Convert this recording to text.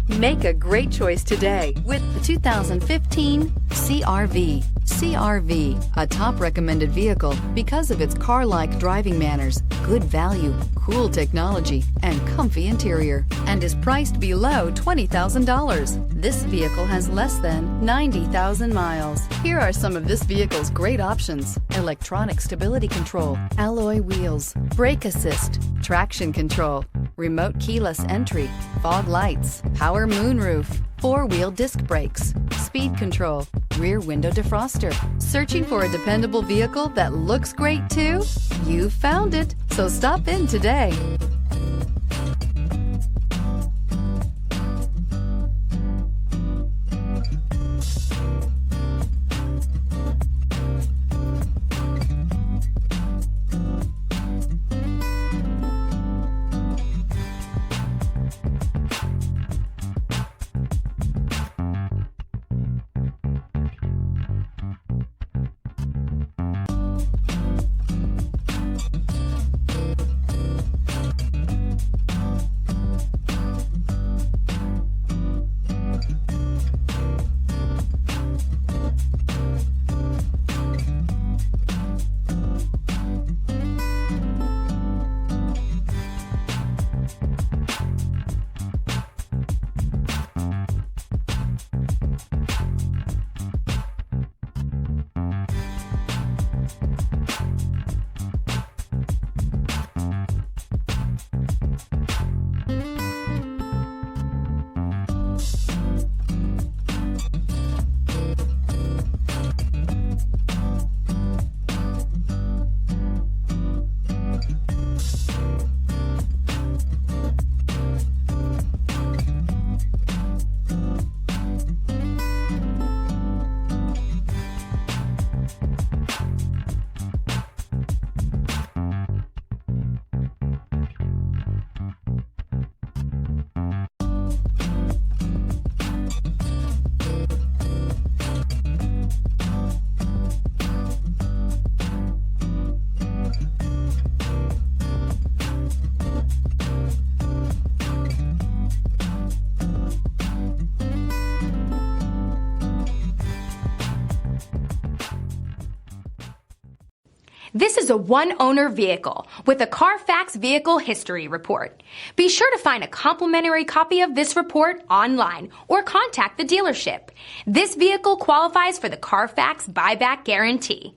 Make a great choice today with the 2015 CR-V. CR-V, a top recommended vehicle because of its car-like driving manners, good value, cool technology, and comfy interior, and is priced below $20,000. This vehicle has less than 90,000 miles. Here are some of this vehicle's great options: electronic stability control, alloy wheels, brake assist, traction control, remote keyless entry, fog lights, power moonroof, four-wheel disc brakes, speed control, rear window defroster. Searching for a dependable vehicle that looks great too? You found it, so stop in today. This is a one-owner vehicle with a Carfax Vehicle History Report. Be sure to find a complimentary copy of this report online or contact the dealership. This vehicle qualifies for the Carfax Buyback Guarantee.